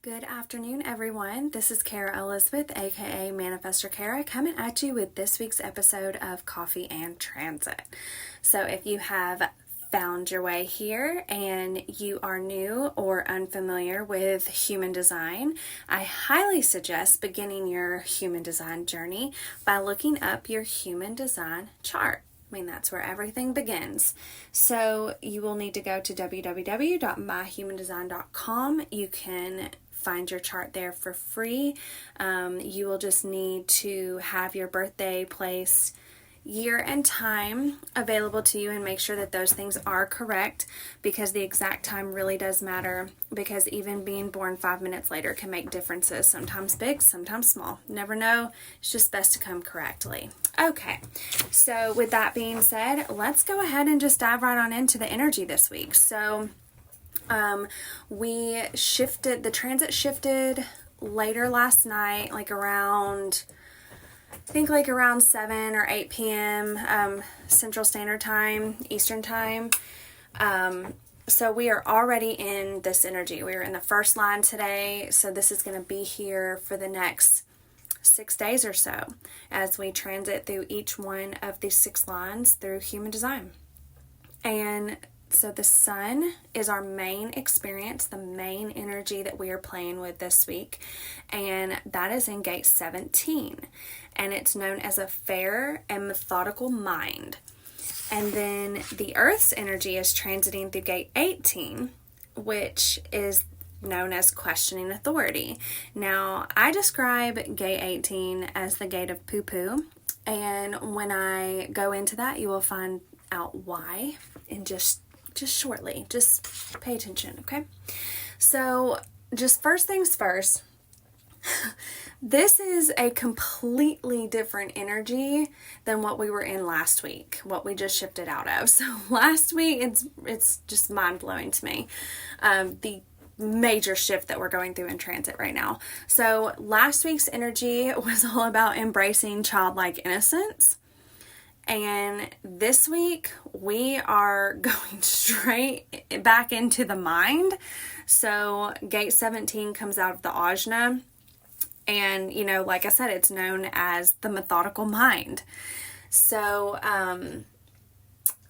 Good afternoon, everyone. This is Kara Elizabeth, aka Manifestor Kara, coming at you with this week's episode of Coffee and Transit. So, if you have found your way here and you are new or unfamiliar with human design, I highly suggest beginning your human design journey by looking up your human design chart. That's where everything begins. So you will need to go to www.myhumandesign.com. You can find your chart there for free. You will just need to have your birthday, place, year, and time available to you and make sure that those things are correct, because the exact time really does matter, because even being born 5 minutes later can make differences, sometimes big, sometimes small. Never know. It's just best to come correctly. Okay, so with that being said, let's go ahead and just dive right on into the energy this week. So the transit shifted later last night, like around 7 or 8 p.m. Central Standard Time, Eastern Time. So we are already in this energy. We are in the first line today, so this is going to be here for the next 6 days or so as we transit through each one of these 6 lines through human design. And so the sun is our main experience, the main energy that we are playing with this week, and that is in gate 17, and it's known as a fair and methodical mind. And then the earth's energy is transiting through gate 18, which is known as questioning authority. Now, I describe gate 18 as the gate of poo-poo, and when I go into that, you will find out why in just shortly. Just pay attention, okay? So, just first things first, this is a completely different energy than what we were in last week, what we just shifted out of. So, last week, it's just mind-blowing to me, the major shift that we're going through in transit right now. So, last week's energy was all about embracing childlike innocence. And this week, we are going straight back into the mind. So, gate 17 comes out of the ajna. And, like I said, it's known as the methodical mind. So,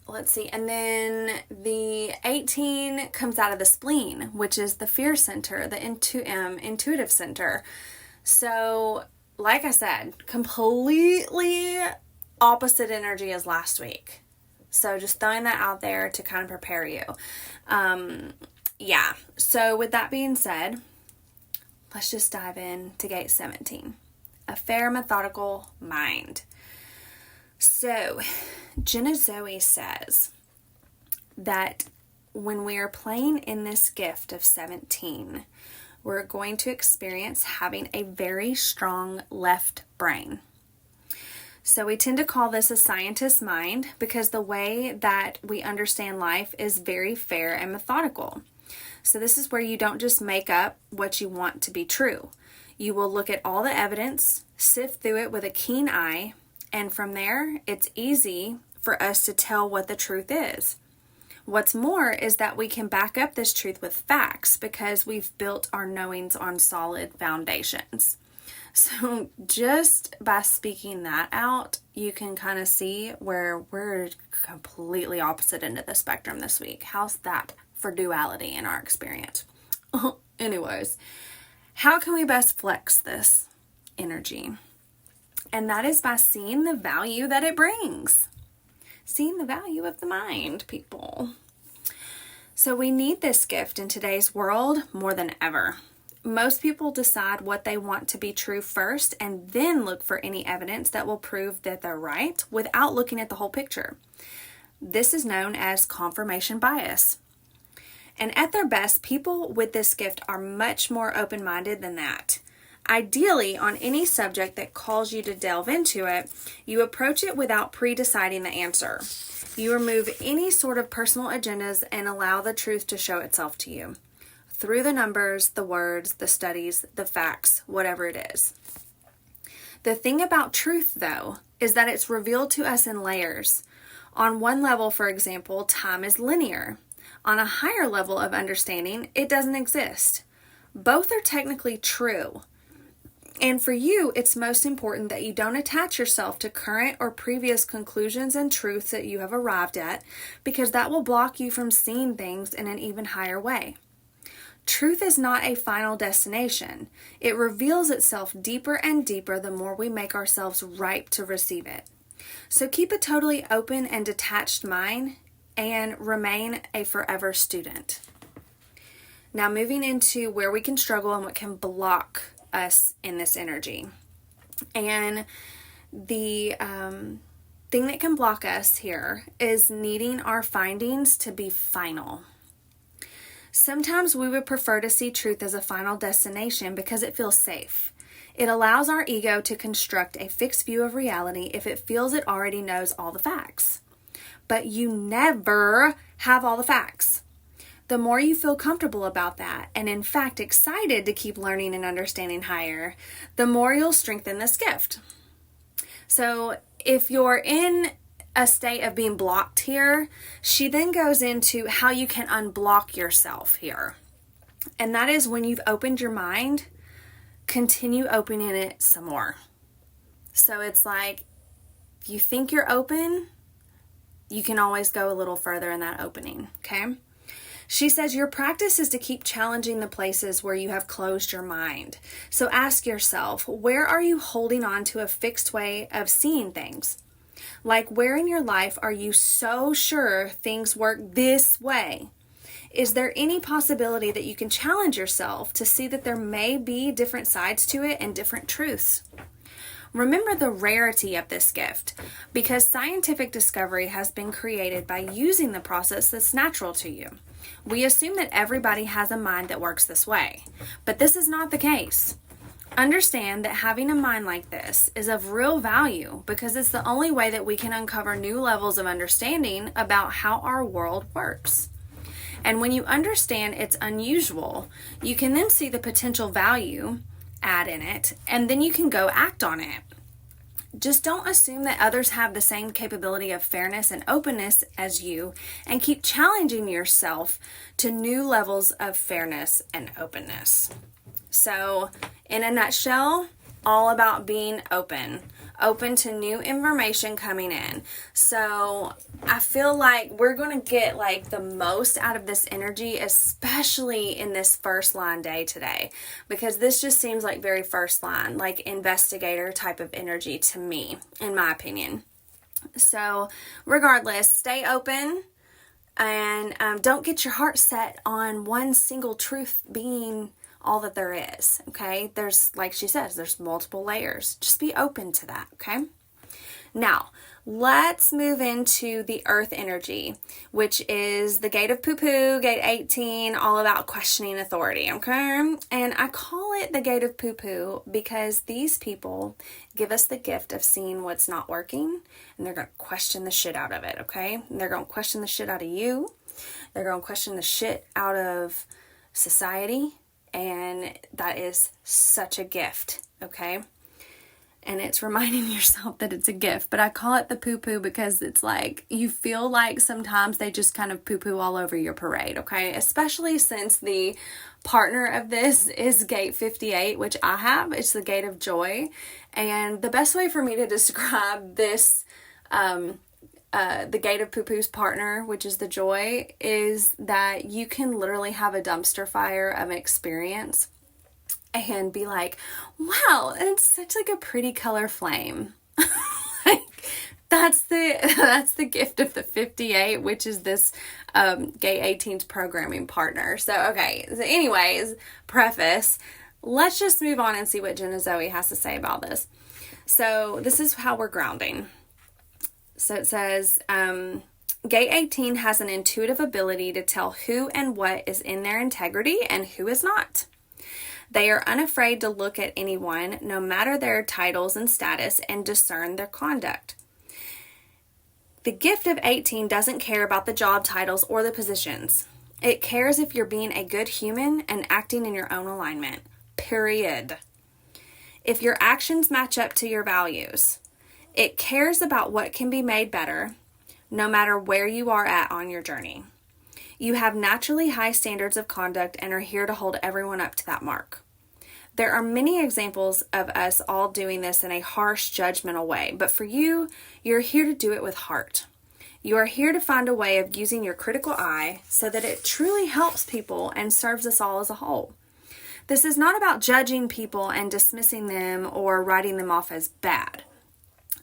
let's see. And then the 18 comes out of the spleen, which is the fear center, the intuitive center. So, like I said, completely opposite energy as last week. So just throwing that out there to kind of prepare you. So with that being said, let's just dive in to gate 17. A fair, methodical mind. So Jenna Zoe says that when we are playing in this gift of 17, we're going to experience having a very strong left brain. So we tend to call this a scientist's mind because the way that we understand life is very fair and methodical. So this is where you don't just make up what you want to be true. You will look at all the evidence, sift through it with a keen eye, and from there, it's easy for us to tell what the truth is. What's more is that we can back up this truth with facts because we've built our knowings on solid foundations. So just by speaking that out, you can kind of see where we're completely opposite end of the spectrum this week. How's that for duality in our experience? Anyways, how can we best flex this energy? And that is by seeing the value that it brings. Seeing the value of the mind, people. So we need this gift in today's world more than ever. Most people decide what they want to be true first and then look for any evidence that will prove that they're right without looking at the whole picture. This is known as confirmation bias. And at their best, people with this gift are much more open-minded than that. Ideally, on any subject that calls you to delve into it, you approach it without pre-deciding the answer. You remove any sort of personal agendas and allow the truth to show itself to you. Through the numbers, the words, the studies, the facts, whatever it is. The thing about truth, though, is that it's revealed to us in layers. On one level, for example, time is linear. On a higher level of understanding, it doesn't exist. Both are technically true. And for you, it's most important that you don't attach yourself to current or previous conclusions and truths that you have arrived at, because that will block you from seeing things in an even higher way. Truth is not a final destination. It reveals itself deeper and deeper the more we make ourselves ripe to receive it. So keep a totally open and detached mind and remain a forever student. Now moving into where we can struggle and what can block us in this energy. And the thing that can block us here is needing our findings to be final. Sometimes we would prefer to see truth as a final destination because it feels safe. It allows our ego to construct a fixed view of reality if it feels it already knows all the facts. But you never have all the facts. The more you feel comfortable about that, and in fact excited to keep learning and understanding higher, the more you'll strengthen this gift. So if you're in a state of being blocked here, she then goes into how you can unblock yourself here. And that is when you've opened your mind, continue opening it some more. So it's like, if you think you're open, you can always go a little further in that opening, okay? She says your practice is to keep challenging the places where you have closed your mind. So ask yourself, where are you holding on to a fixed way of seeing things? Like, where in your life are you so sure things work this way? Is there any possibility that you can challenge yourself to see that there may be different sides to it and different truths? Remember the rarity of this gift, because scientific discovery has been created by using the process that's natural to you. We assume that everybody has a mind that works this way, but this is not the case. Understand that having a mind like this is of real value because it's the only way that we can uncover new levels of understanding about how our world works. And when you understand it's unusual, you can then see the potential value add in it, and then you can go act on it. Just don't assume that others have the same capability of fairness and openness as you, and keep challenging yourself to new levels of fairness and openness. So, in a nutshell, all about being open to new information coming in. So I feel like we're going to get like the most out of this energy, especially in this first line day today, because this just seems like very first line, like investigator type of energy to me, in my opinion. So regardless, stay open and don't get your heart set on one single truth being all that there is, okay? There's, like she says, there's multiple layers. Just be open to that, okay? Now, let's move into the earth energy, which is the gate of poo-poo, gate 18, all about questioning authority, okay? And I call it the gate of poo-poo because these people give us the gift of seeing what's not working, and they're going to question the shit out of it, okay? And they're going to question the shit out of you. They're going to question the shit out of society. And that is such a gift, okay? And it's reminding yourself that it's a gift. But I call it the poo-poo because it's like, you feel like sometimes they just kind of poo-poo all over your parade, okay? Especially since the partner of this is gate 58, which I have. It's the gate of joy. And the best way for me to describe this the gate of poo-poo's partner, which is the joy, is that you can literally have a dumpster fire of an experience and be like, wow, it's such like a pretty color flame. Like, that's the gift of the 58, which is this gate 18's programming partner. So okay, so anyways, preface, let's just move on and see what Jenna Zoe has to say about this. So this is how we're grounding. So it says, Gate 18 has an intuitive ability to tell who and what is in their integrity and who is not. They are unafraid to look at anyone, no matter their titles and status, and discern their conduct. The gift of 18 doesn't care about the job titles or the positions. It cares if you're being a good human and acting in your own alignment. Period. If your actions match up to your values. It cares about what can be made better, no matter where you are at on your journey. You have naturally high standards of conduct and are here to hold everyone up to that mark. There are many examples of us all doing this in a harsh, judgmental way, but for you, you're here to do it with heart. You are here to find a way of using your critical eye so that it truly helps people and serves us all as a whole. This is not about judging people and dismissing them or writing them off as bad.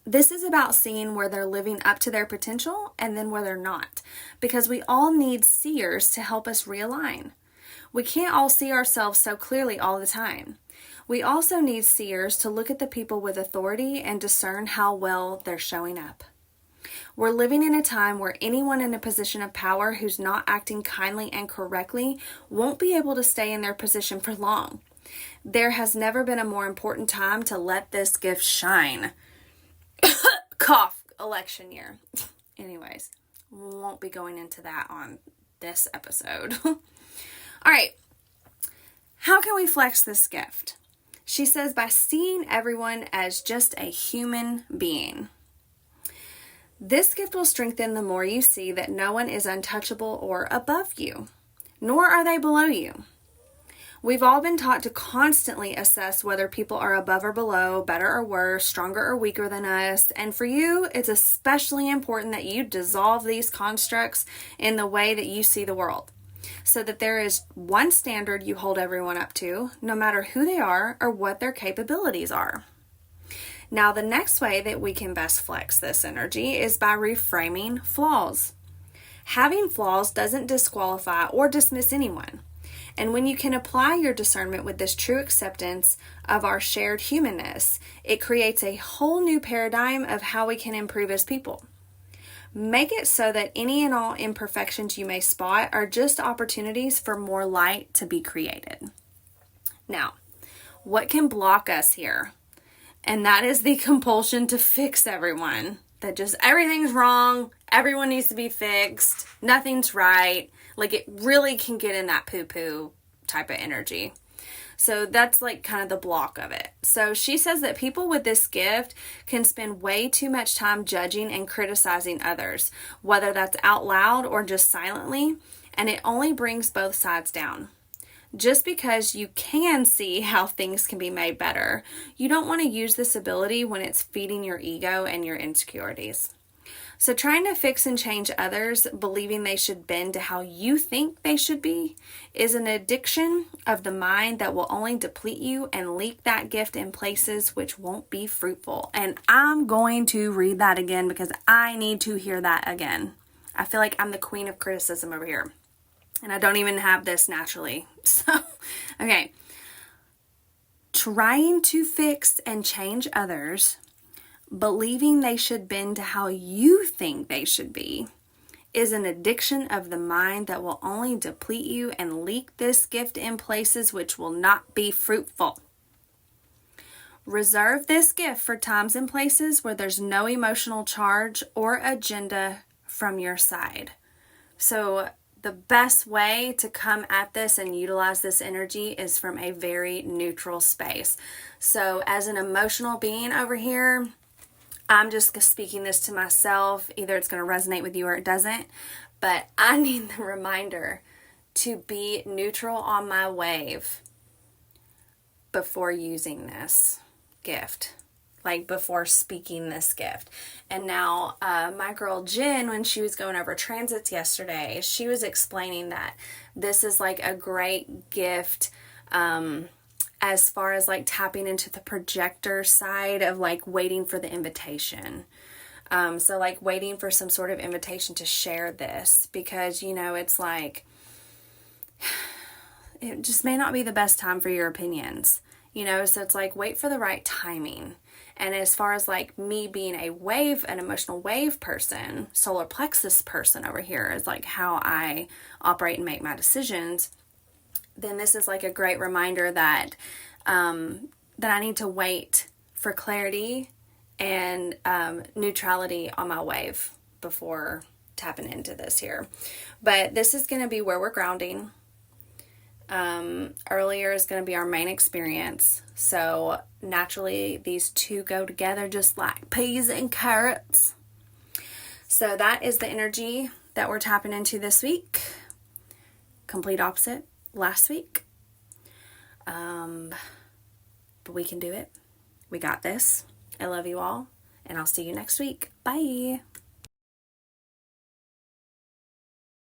This is about seeing where they're living up to their potential and then where they're not, because we all need seers to help us realign. We can't all see ourselves so clearly all the time. We also need seers to look at the people with authority and discern how well they're showing up. We're living in a time where anyone in a position of power who's not acting kindly and correctly won't be able to stay in their position for long. There has never been a more important time to let this gift shine. Cough, election year. Anyways, won't be going into that on this episode. All right. How can we flex this gift? She says by seeing everyone as just a human being. This gift will strengthen the more you see that no one is untouchable or above you, nor are they below you. We've all been taught to constantly assess whether people are above or below, better or worse, stronger or weaker than us. And for you, it's especially important that you dissolve these constructs in the way that you see the world, so that there is one standard you hold everyone up to, no matter who they are or what their capabilities are. Now, the next way that we can best flex this energy is by reframing flaws. Having flaws doesn't disqualify or dismiss anyone. And when you can apply your discernment with this true acceptance of our shared humanness, it creates a whole new paradigm of how we can improve as people. Make it so that any and all imperfections you may spot are just opportunities for more light to be created. Now, what can block us here? And that is the compulsion to fix everyone. That just everything's wrong, everyone needs to be fixed, nothing's right. Like it really can get in that poo-poo type of energy. So that's like kind of the block of it. So she says that people with this gift can spend way too much time judging and criticizing others, whether that's out loud or just silently, and it only brings both sides down. Just because you can see how things can be made better, you don't want to use this ability when it's feeding your ego and your insecurities. So trying to fix and change others, believing they should bend to how you think they should be, is an addiction of the mind that will only deplete you and leak that gift in places which won't be fruitful. And I'm going to read that again because I need to hear that again. I feel like I'm the queen of criticism over here. And I don't even have this naturally. So, okay. Trying to fix and change others, believing they should bend to how you think they should be, is an addiction of the mind that will only deplete you and leak this gift in places which will not be fruitful. Reserve this gift for times and places where there's no emotional charge or agenda from your side. So the best way to come at this and utilize this energy is from a very neutral space. So as an emotional being over here, I'm just speaking this to myself. Either it's going to resonate with you or it doesn't. But I need the reminder to be neutral on my wave before using this gift. Like before speaking this gift. And now my girl Jen, when she was going over transits yesterday, she was explaining that this is like a great gift as far as like tapping into the projector side of like waiting for the invitation. So like waiting for some sort of invitation to share this, because you know it's like it just may not be the best time for your opinions, you know, so it's like wait for the right timing. And as far as like me being an emotional wave person, solar plexus person over here is like how I operate and make my decisions, then this is like a great reminder that that I need to wait for clarity and neutrality on my wave before tapping into this here. But this is going to be where we're grounding. Earlier is going to be our main experience. So naturally these two go together just like peas and carrots. So that is the energy that we're tapping into this week. complete opposite last week. But we can do it. We got this. I love you all, and I'll see you next week. Bye.